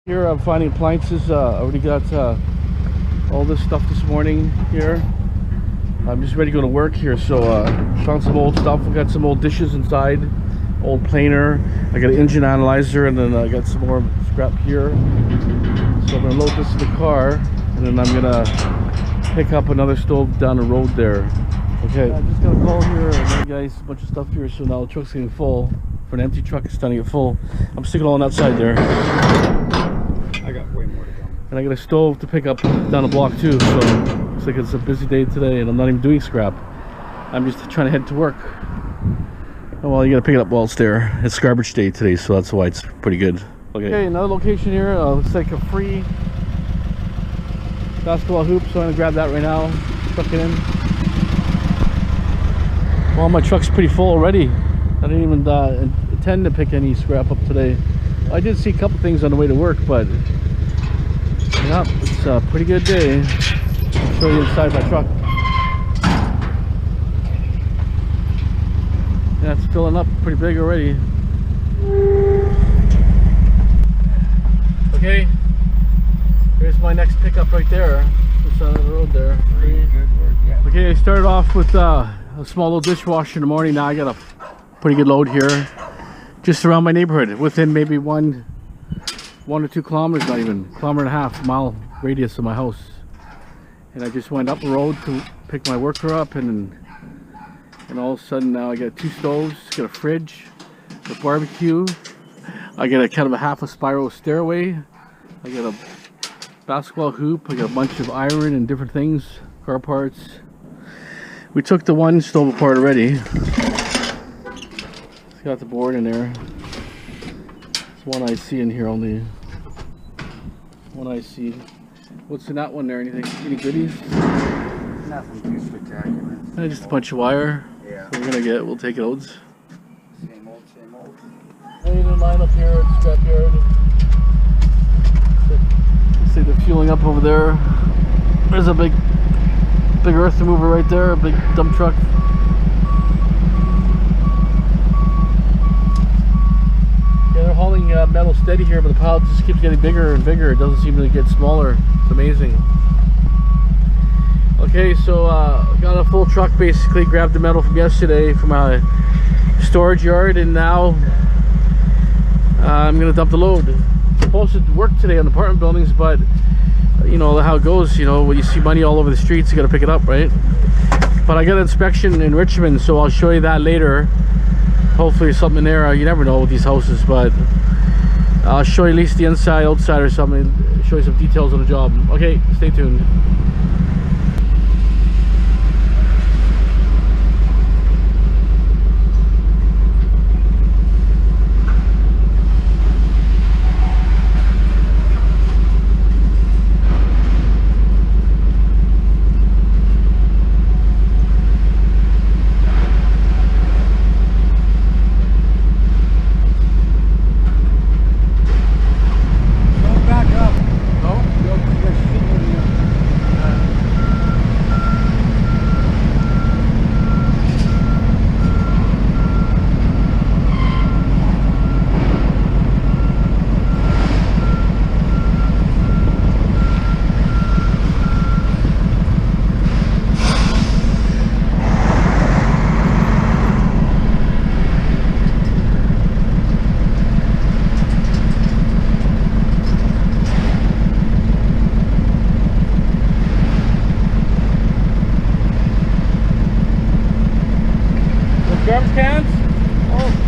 Here I'm finding appliances. I already got all this stuff this morning here. I'm just ready to go to work here, so found some old stuff. I got some old dishes inside, old planer. I got an engine analyzer, and then I got some more scrap here. So I'm gonna load this in the car, and then I'm gonna pick up another stove down the road there. Okay, I just got a call here. Hey guys, a bunch of stuff here. So now the truck's getting full. For an empty truck, it's starting to get full. I'm sticking it all on that side there. I got way more to go. And I got a stove to pick up down the block too, so looks like it's a busy day today, and I'm not even doing scrap. I'm just trying to head to work. Oh well, you gotta pick it up while it's there. It's garbage day today, so that's why it's pretty good. Okay, another location here. Looks like a free basketball hoop, so I'm gonna grab that right now. Truck it in. Well, my truck's pretty full already. I didn't even intend to pick any scrap up today. I did see a couple things on the way to work, but yeah, it's a pretty good day. I'll show you inside my truck. Yeah, it's filling up pretty big already. Okay, here's my next pickup right there. Just on the road there. Okay, I started off with a small little dishwasher in the morning. Now I got a pretty good load here. Just around my neighborhood, within maybe one or 2 kilometers, not even, kilometer and a half mile radius of my house. And I just went up the road to pick my worker up, and all of a sudden now I got 2 stoves, got a fridge, a barbecue, I got a kind of a half a spiral stairway, I got a basketball hoop, I got a bunch of iron and different things, car parts. We took the one stove apart already. It's got the board in there. It's one IC in here only. One IC. What's in that one there? Anything? Any goodies? Nothing too spectacular. Just a bunch of wire. Yeah. So we'll take loads. Same old, same old. Waiting in line up here at the scrapyard. You see they're fueling up over there. There's a big earth remover right there, a big dump truck. Yeah, they're hauling metal steady here, but the pile just keeps getting bigger and bigger. It doesn't seem to get smaller. It's amazing. Okay, so got a full truck basically, grabbed the metal from yesterday from a storage yard, and now I'm gonna dump the load. I'm supposed to work today on apartment buildings, but you know how it goes, you know, when you see money all over the streets, you gotta pick it up, right? But I got an inspection in Richmond, so I'll show you that later. Hopefully there's something there. You never know with these houses, but I'll show you at least the inside, outside or something, show you some details on the job. Okay, stay tuned. Garbage cans? Oh.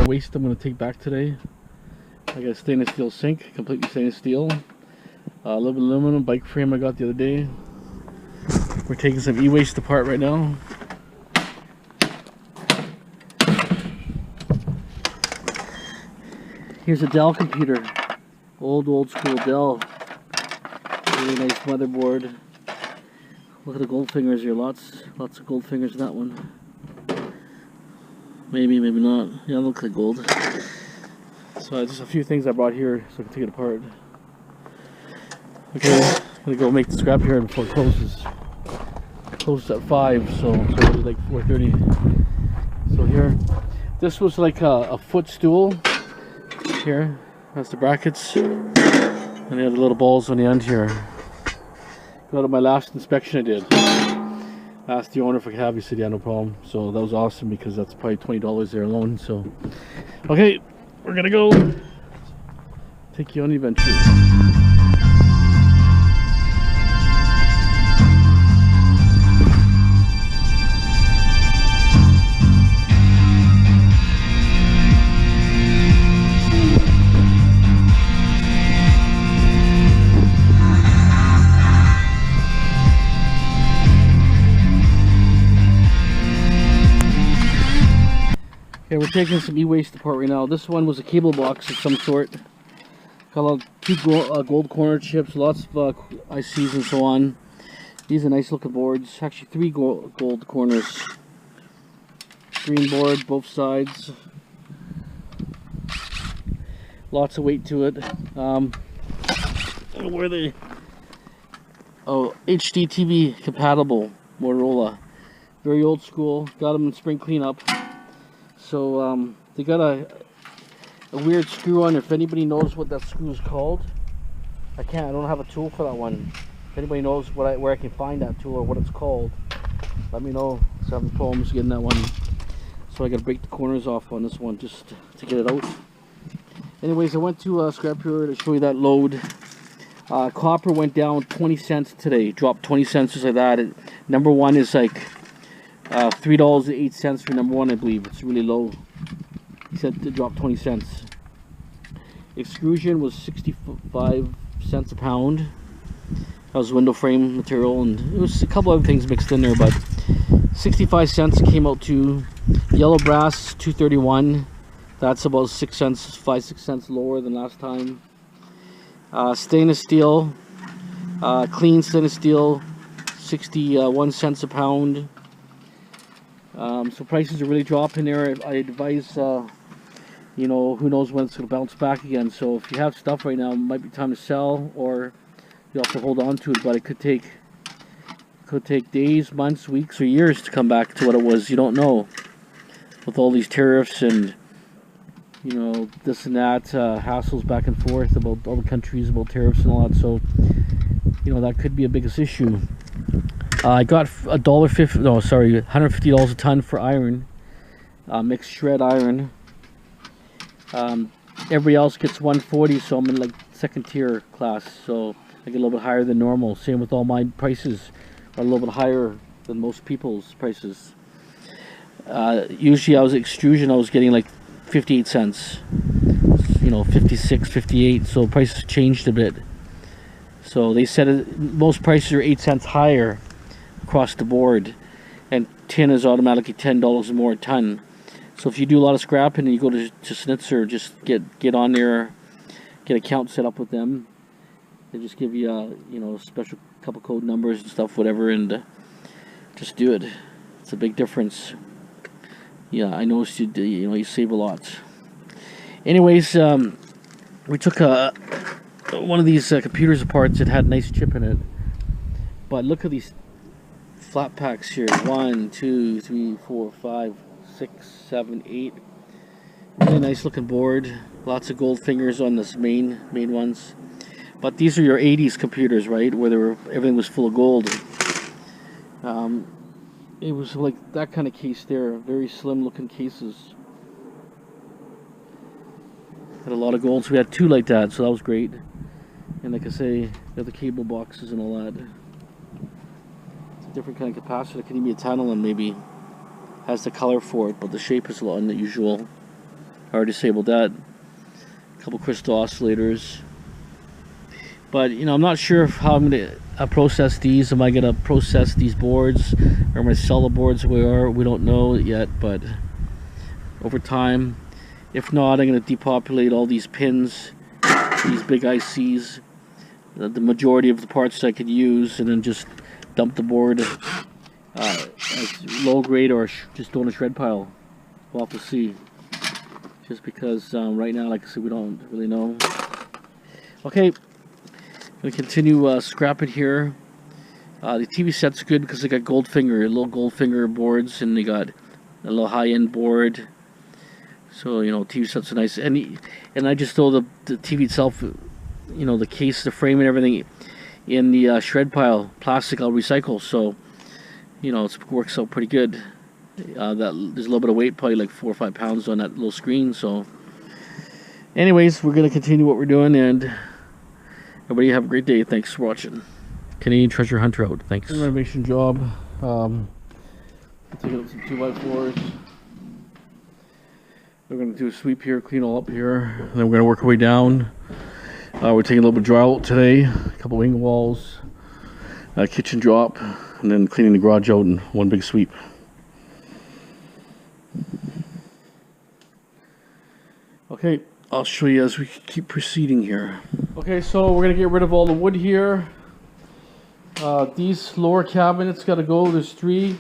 Waste I'm going to take back today. I got a stainless steel sink, completely stainless steel. A little bit of aluminum bike frame I got the other day. We're taking some e-waste apart right now. Here's a Dell computer. Old school Dell. Really nice motherboard. Look at the gold fingers here. Lots of gold fingers in that one. Maybe not. Yeah, it looks like gold. So just a few things I brought here so I can take it apart. Okay, I'm gonna go make the scrap here before it closes. It closes at 5, so it's like 4:30. So here, this was like a footstool. Here, that's the brackets, and they had the little balls on the end here. Got it my last inspection I did. Asked the owner if I could have. He said, yeah, no problem. So that was awesome because that's probably $20 there alone. So, okay, we're gonna go take you on the adventure. Okay, we're taking some e-waste apart right now. This one was a cable box of some sort. Got two gold corner chips, lots of ICs and so on. These are nice looking boards. Actually 3 gold corners. Green board, both sides. Lots of weight to it. Where are they? Oh, HD TV compatible Motorola. Very old school. Got them in spring cleanup. So they got a weird screw on. If anybody knows what that screw is called, I don't have a tool for that one. If anybody knows where I can find that tool or what it's called, let me know. So I'm having problems getting that one. So I gotta break the corners off on this one just to get it out. Anyways, I went to Scrapyard to show you that load. Copper went down 20 cents today. Dropped 20 cents just like that. Number one is like $3.08 for number one, I believe. It's really low. He said to drop 20 cents. Extrusion was 65 cents a pound. That was window frame material, and it was a couple other things mixed in there, but 65 cents it came out to. Yellow brass, 231. That's about 6 cents, 5-6 cents lower than last time. Stainless steel, clean stainless steel, 61 cents a pound. So prices are really dropping there. I advise, you know, who knows when it's going to bounce back again. So if you have stuff right now, it might be time to sell, or you have to hold on to it. But it could take days, months, weeks, or years to come back to what it was. You don't know, with all these tariffs and, you know, this and that, hassles back and forth about all the countries, about tariffs and all that. So, you know, that could be a biggest issue. I got $150 a ton for iron, mixed shred iron. Everybody else gets 140, so I'm in like second tier class, so I get a little bit higher than normal. Same with all my prices, are a little bit higher than most people's prices. Usually I was extrusion, I was getting like 58 cents, you know, 56, 58, so prices changed a bit. So they said most prices are 8 cents higher across the board, and tin is automatically $10 more a ton. So if you do a lot of scrapping and you go to Schnitzer, just get on there, get an account set up with them. They just give you you know, special couple code numbers and stuff, whatever, and just do it. It's a big difference. Yeah, I noticed you know, you save a lot. Anyways, we took one of these computers apart. It had a nice chip in it, but look at these flat packs here. 1, 2, 3, 4, 5, 6, 7, 8. Really nice looking board. Lots of gold fingers on this main ones. But these are your 80s computers, right? Where everything was full of gold. It was like that kind of case there. Very slim looking cases. Had a lot of gold, so we had 2 like that, so that was great. And like I say, got the cable boxes and all that. It's a different kind of capacitor. It could even be a tantalum, maybe. Has the color for it, but the shape is a lot unusual. I already disabled that. A couple crystal oscillators. But, you know, I'm not sure how I'm going to process these. Am I going to process these boards, or am I going to sell the boards? We don't know yet, but over time, If not, I'm going to depopulate all these pins, these big ICs, the majority of the parts I could use, and then just dump the board as low grade or just throw in a shred pile. We'll have to see. Just because right now, like I said, we don't really know. Okay, we continue scrapping here. The TV set's good because they got little Goldfinger boards, and they got a little high-end board. So, you know, TV sets are nice. And I just throw the TV itself, you know, the case, the frame and everything in the shred pile. Plastic I'll recycle, so, you know, it works out pretty good. There's a little bit of weight, probably like 4 or 5 pounds on that little screen. So anyways, we're going to continue what we're doing, and everybody have a great day. Thanks for watching. Canadian Treasure Hunter out. Thanks. Renovation job. Taking up some 2x4s. We're going to do a sweep here, clean all up here, and then we're going to work our way down. We're taking a little bit of drywall out today, a couple wing walls, kitchen drop, and then cleaning the garage out in one big sweep. Okay, I'll show you as we keep proceeding here. Okay, so we're going to get rid of all the wood here. These lower cabinets got to go. There's 3.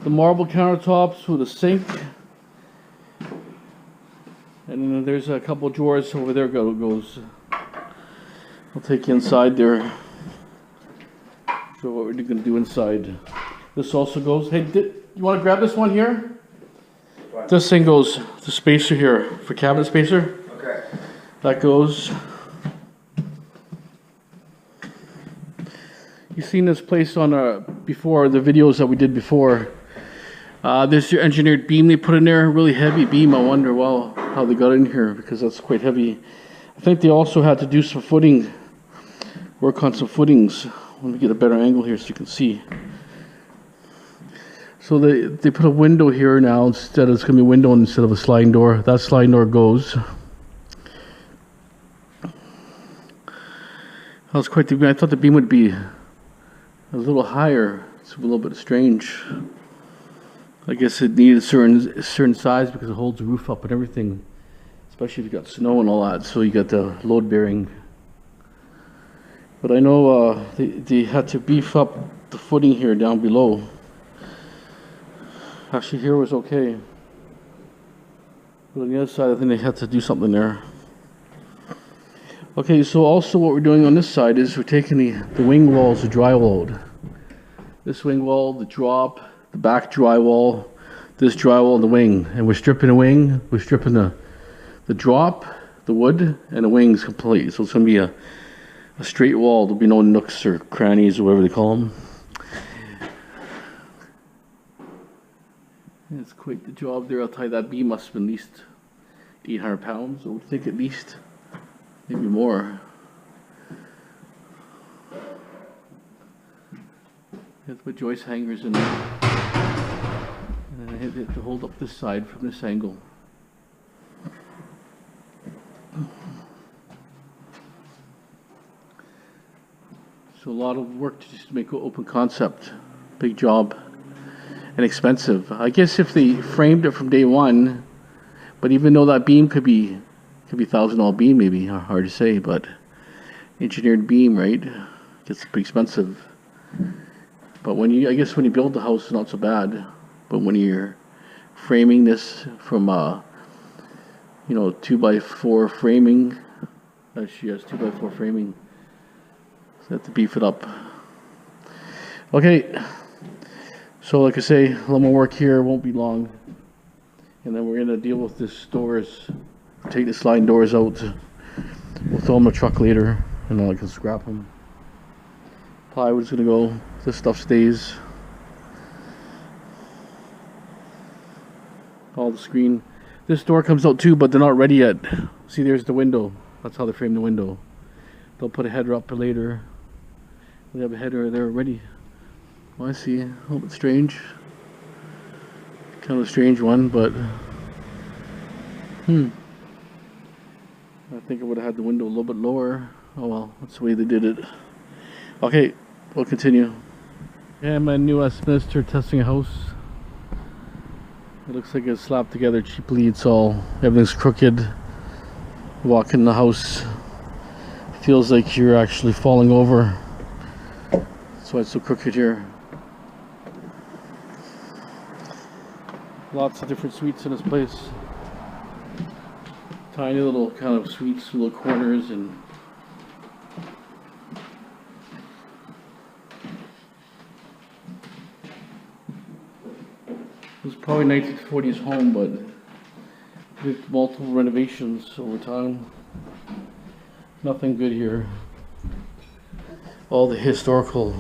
The marble countertops with a sink. And then there's a couple drawers over there goes. I'll take you inside there. Show what we're going to do inside. This also goes. Hey, you want to grab this one here? What? This thing goes, the spacer here, for cabinet spacer. Okay. That goes. You've seen this place on before, the videos that we did before. There's your engineered beam they put in there, really heavy beam. I wonder, well, how they got in here, because that's quite heavy. I think they also had to do some footing, work on some footings. Let me get a better angle here so you can see. So they put a window here now. Instead, it's going to be a window instead of a sliding door. That sliding door goes. That was quite the beam. I thought the beam would be a little higher. It's a little bit strange. I guess it needed a certain size because it holds the roof up and everything, especially if you got snow and all that. So you got the load bearing. But I know they had to beef up the footing here down below. Actually, here was okay. But on the other side, I think they had to do something there. Okay, so also what we're doing on this side is we're taking the wing walls, the drywall. This wing wall, the drop, the back drywall, this drywall, and the wing. And we're stripping the wing, we're stripping the drop, the wood, and the wings complete. So it's going to be a straight wall. There'll be no nooks or crannies or whatever they call them. It's quite the job there. I'll tell you, that beam must have been at least 800 pounds. I would think at least, maybe more. Let's put joist hangers in there. And then I hit it to hold up this side from this angle. So a lot of work to just make an open concept. Big job. And expensive. I guess if they framed it from day one, but even though that beam could be $1,000 beam, maybe hard to say, but engineered beam, right? Gets pretty expensive. But I guess when you build the house, it's not so bad. But when you're framing this from 2x4 framing, she has 2x4 framing, so you have to beef it up. Okay. So like I say, a little more work here, won't be long. And then we're going to deal with this doors. Take the sliding doors out. We'll throw them in a truck later, and then I can scrap them. Plywood's going to go. This stuff stays. All the screen. This door comes out too, but they're not ready yet. See, there's the window. That's how they frame the window. They'll put a header up later. They have a header there ready. Well, I see. A little bit strange. Kind of a strange one, but I think I would have had the window a little bit lower. Oh well, that's the way they did it. Okay, we'll continue. Yeah, my new Westminster testing a house. It looks like it's slapped together cheaply. It's all, everything's crooked. Walk in the house, feels like you're actually falling over. That's why it's so crooked here. Lots of different suites in this place. Tiny little kind of suites, little corners, and it was probably 1940s home, but with multiple renovations over time. Nothing good here. All the historical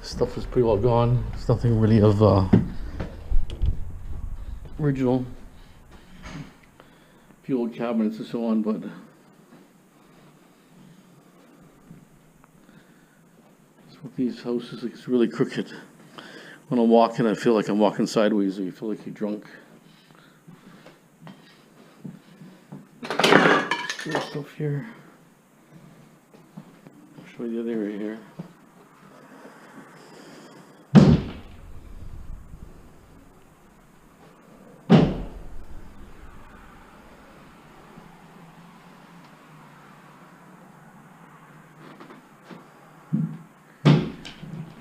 stuff is pretty well gone. It's nothing really of original. A few old cabinets and so on, but with these houses, it's really crooked. When I'm walking, I feel like I'm walking sideways, or you feel like you're drunk. There's stuff here. I'll show you the other area here.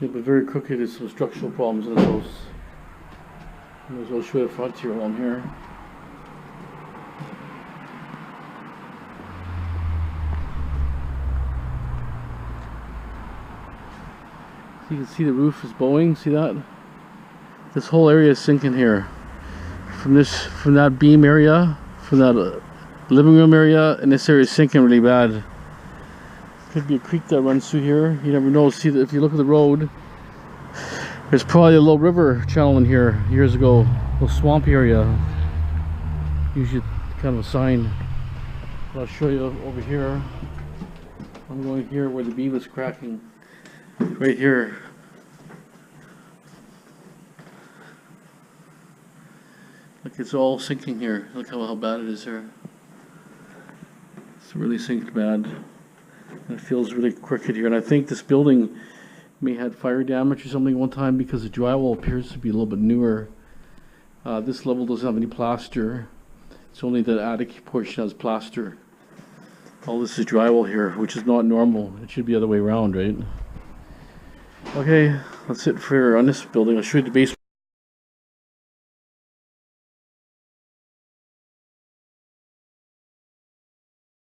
Yeah, but very crooked. There's some structural problems in this house. Might as well show you the front here while I'm here. So you can see the roof is bowing. See that? This whole area is sinking here. From that beam area, from that living room area, and this area is sinking really bad. Could be a creek that runs through here. You never know. See, if you look at the road, there's probably a little river channel in here years ago. A little swampy area. Usually kind of a sign. But I'll show you over here. I'm going here where the beam is cracking. Right here. Look, it's all sinking here. Look how bad it is here. It's really sinking bad. And it feels really crooked here. And I think this building may have had fire damage or something one time, because the drywall appears to be a little bit newer. This level doesn't have any plaster. It's only the attic portion has plaster. All this is drywall here, which is not normal. It should be the other way around, right? Okay, that's it for on this building. I'll show you the basement.